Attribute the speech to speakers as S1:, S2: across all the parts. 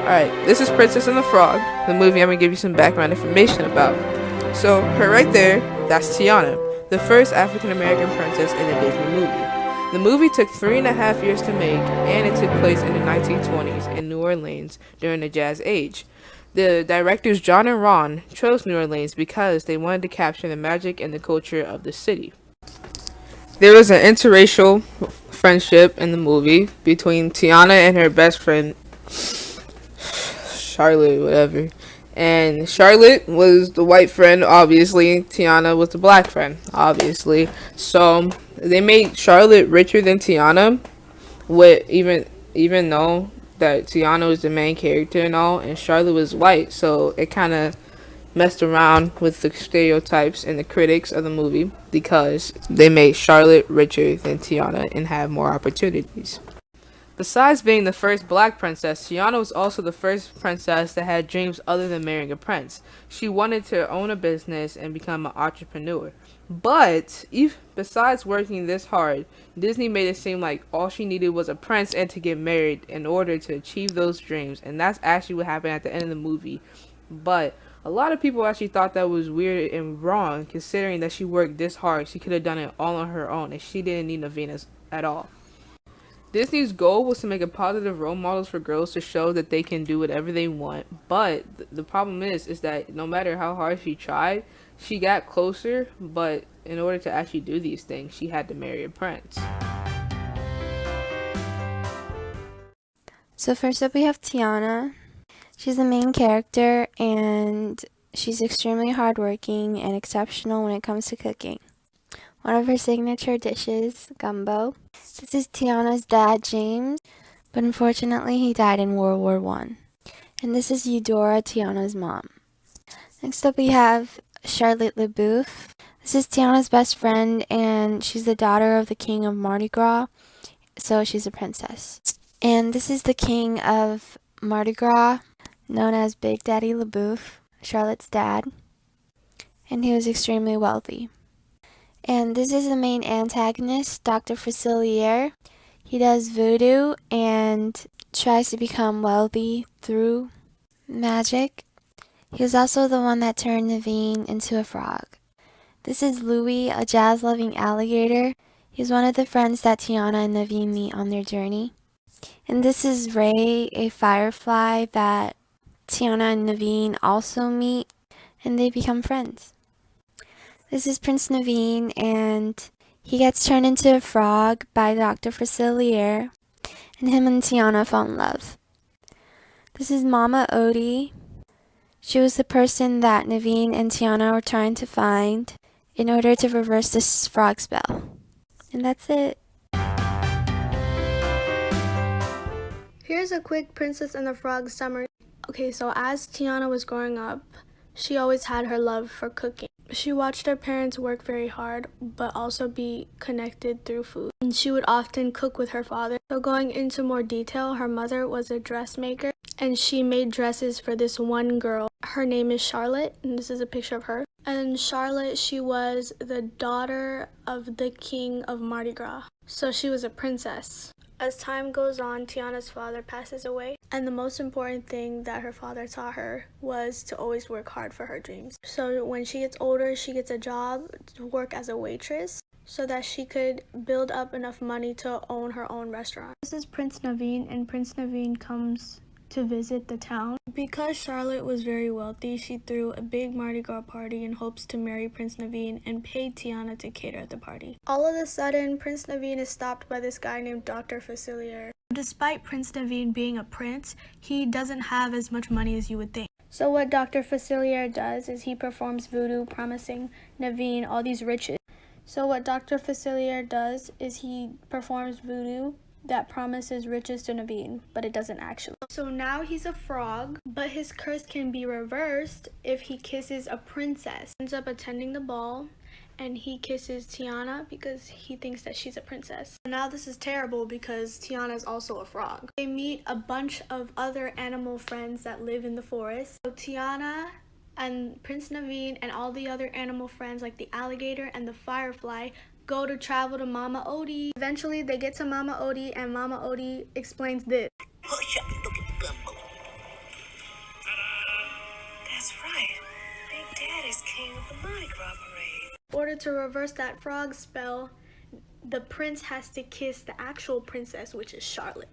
S1: Alright, this is Princess and the Frog, the movie I'm going to give you some background information about. So, her right there, that's Tiana, the first African American princess in a Disney movie. The movie took 3.5 years to make, and it took place in the 1920s in New Orleans during the Jazz Age. The directors John and Ron chose New Orleans because they wanted to capture the magic and the culture of the city. There was an interracial friendship in the movie between Tiana and her best friend Charlotte, whatever. And Charlotte was the white friend, obviously. Tiana was the black friend, obviously. So they made Charlotte richer than Tiana, with even though that Tiana was the main character and all, and Charlotte was white. So it kind of messed around with the stereotypes and the critics of the movie because they made Charlotte richer than Tiana and have more opportunities. Besides being the first black princess, Tiana was also the first princess that had dreams other than marrying a prince. She wanted to own a business and become an entrepreneur. But besides working this hard, Disney made it seem like all she needed was a prince and to get married in order to achieve those dreams. And that's actually what happened at the end of the movie. But a lot of people actually thought that was weird and wrong, considering that she worked this hard. She could have done it all on her own, and she didn't need Naveen at all. Disney's goal was to make a positive role models for girls to show that they can do whatever they want. But the problem is that no matter how hard she tried, she got closer. But in order to actually do these things, she had to marry a prince.
S2: So first up we have Tiana. She's the main character and she's extremely hardworking and exceptional when it comes to cooking. One of her signature dishes, gumbo. This is Tiana's dad, James, but unfortunately he died in World War I. And this is Eudora, Tiana's mom. Next up we have Charlotte LeBoeuf. This is Tiana's best friend and she's the daughter of the king of Mardi Gras, so she's a princess. And this is the king of Mardi Gras, known as Big Daddy LeBoeuf, Charlotte's dad, and he was extremely wealthy. And this is the main antagonist, Dr. Facilier. He does voodoo and tries to become wealthy through magic. He was also the one that turned Naveen into a frog. This is Louie, a jazz-loving alligator. He's one of the friends that Tiana and Naveen meet on their journey. And this is Ray, a firefly that Tiana and Naveen also meet, and they become friends. This is Prince Naveen, and he gets turned into a frog by Dr. Facilier, and him and Tiana fall in love. This is Mama Odie. She was the person that Naveen and Tiana were trying to find in order to reverse this frog spell. And that's it.
S3: Here's a quick Princess and the Frog summary. Okay, so as Tiana was growing up, she always had her love for cooking. She watched her parents work very hard, but also be connected through food. And she would often cook with her father. So going into more detail, her mother was a dressmaker, and she made dresses for this one girl. Her name is Charlotte, and this is a picture of her. And Charlotte, she was the daughter of the king of Mardi Gras. So she was a princess. As time goes on, Tiana's father passes away, and the most important thing that her father taught her was to always work hard for her dreams. So when she gets older, she gets a job to work as a waitress so that she could build up enough money to own her own restaurant. This is Prince Naveen, and Prince Naveen comes to visit the town. Because Charlotte was very wealthy, she threw a big Mardi Gras party in hopes to marry Prince Naveen and paid Tiana to cater at the party. All of a sudden, Prince Naveen is stopped by this guy named Dr. Facilier. Despite Prince Naveen being a prince, he doesn't have as much money as you would think. So what Dr. Facilier does is he performs voodoo, promising Naveen all these riches. So what Dr. Facilier does is he performs voodoo that promises riches to Naveen, but it doesn't actually. So now he's a frog, but his curse can be reversed if he kisses a princess. Ends up attending the ball, and he kisses Tiana because he thinks that she's a princess. Now this is terrible because Tiana is also a frog. They meet a bunch of other animal friends that live in the forest. So Tiana and Prince Naveen and all the other animal friends like the alligator and the firefly go to travel to Mama Odie. Eventually they get to Mama Odie, and Mama Odie explains this.
S4: Hush up, look at the gumbo.
S3: In order to reverse that frog spell, the prince has to kiss the actual princess, which is Charlotte.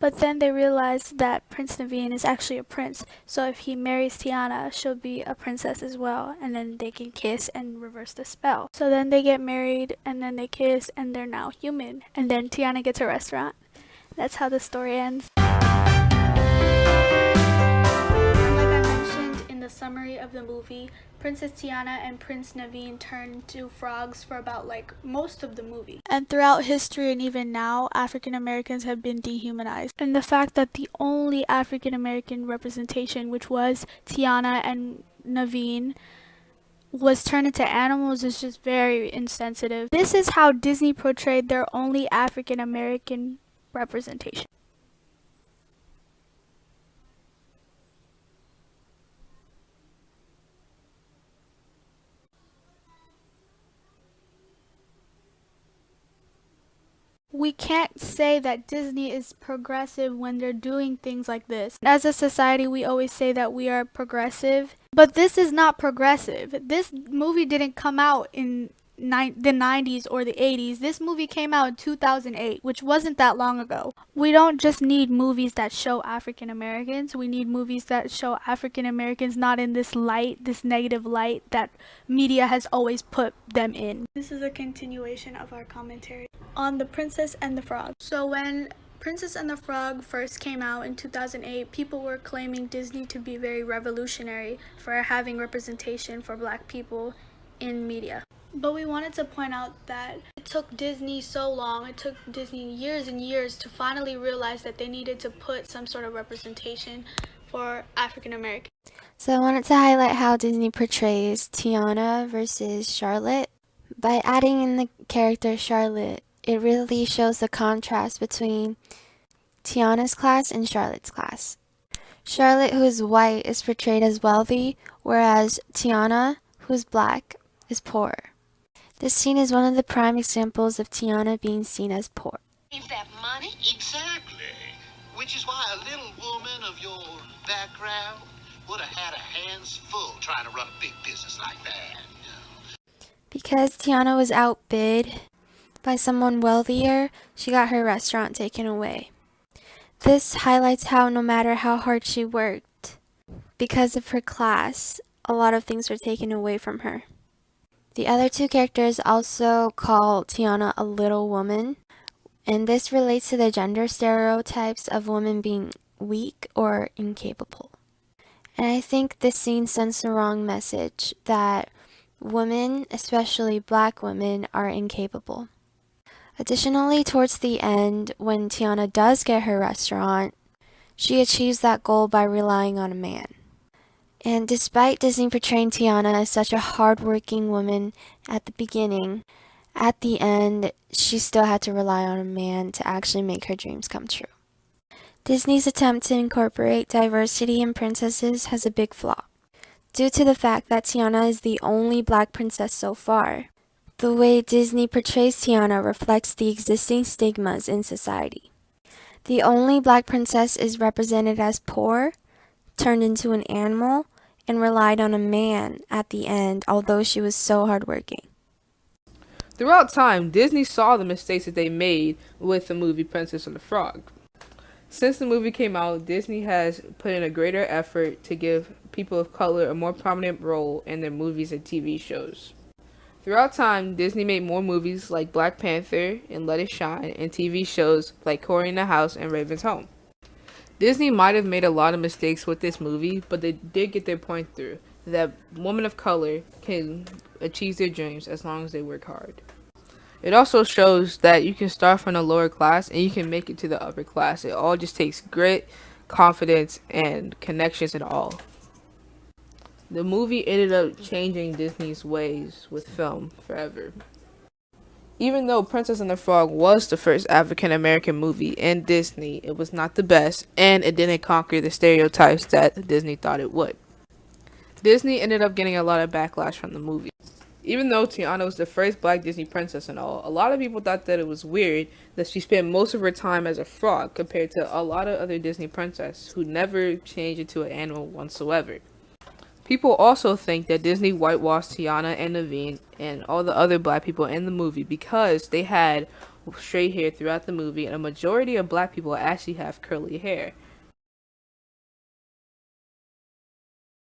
S4: But then they realize that Prince Naveen is actually a prince, so if he marries Tiana, she'll be a princess as well, and then they can kiss and reverse the spell. So then they get married, and then they kiss, and they're now human, and then Tiana gets a restaurant. That's how the story ends.
S3: In the summary of the movie, Princess Tiana and Prince Naveen turn into frogs for about most of the movie.
S4: And throughout history and even now, African Americans have been dehumanized. And the fact that the only African American representation, which was Tiana and Naveen, was turned into animals is just very insensitive. This is how Disney portrayed their only African American representation. We can't say that Disney is progressive when they're doing things like this. As a society, we always say that we are progressive, but this is not progressive. This movie didn't come out in the 90s or the 80s. This movie came out in 2008, which wasn't that long ago. We don't just need movies that show African Americans. We need movies that show African Americans not in this light, this negative light that media has always put them in.
S3: This is a continuation of our commentary on The Princess and the Frog. So when Princess and the Frog first came out in 2008, people were claiming Disney to be very revolutionary for having representation for Black people in media. But we wanted to point out that it took Disney so long, it took Disney years and years to finally realize that they needed to put some sort of representation for African Americans.
S2: So I wanted to highlight how Disney portrays Tiana versus Charlotte. By adding in the character Charlotte, it really shows the contrast between Tiana's class and Charlotte's class. Charlotte, who is white, is portrayed as wealthy, whereas Tiana, who is Black, is poor. This scene is one of the prime examples of Tiana being seen as poor.
S5: Save that money?
S6: Exactly. Which is why a little woman of your background would have had her hands full trying to run a big business like that.
S2: Because Tiana was outbid by someone wealthier, she got her restaurant taken away. This highlights how no matter how hard she worked, because of her class, a lot of things were taken away from her. The other two characters also call Tiana a little woman, and this relates to the gender stereotypes of women being weak or incapable. And I think this scene sends the wrong message that women, especially Black women, are incapable. Additionally, towards the end, when Tiana does get her restaurant, she achieves that goal by relying on a man. And despite Disney portraying Tiana as such a hardworking woman at the beginning, at the end, she still had to rely on a man to actually make her dreams come true. Disney's attempt to incorporate diversity in princesses has a big flaw. Due to the fact that Tiana is the only Black princess so far, the way Disney portrays Tiana reflects the existing stigmas in society. The only Black princess is represented as poor, turned into an animal, and relied on a man at the end, although she was so hardworking.
S1: Throughout time, Disney saw the mistakes that they made with the movie Princess and the Frog. Since the movie came out, Disney has put in a greater effort to give people of color a more prominent role in their movies and TV shows. Throughout time, Disney made more movies like Black Panther and Let It Shine, and TV shows like Cory in the House and Raven's Home. Disney might have made a lot of mistakes with this movie, but they did get their point through, that women of color can achieve their dreams as long as they work hard. It also shows that you can start from the lower class and you can make it to the upper class. It all just takes grit, confidence, and connections and all. The movie ended up changing Disney's ways with film forever. Even though Princess and the Frog was the first African American movie in Disney, it was not the best, and it didn't conquer the stereotypes that Disney thought it would. Disney ended up getting a lot of backlash from the movie. Even though Tiana was the first Black Disney princess and all, a lot of people thought that it was weird that she spent most of her time as a frog compared to a lot of other Disney princesses who never changed into an animal whatsoever. People also think that Disney whitewashed Tiana and Naveen and all the other black people in the movie because they had straight hair throughout the movie, and a majority of black people actually have curly hair.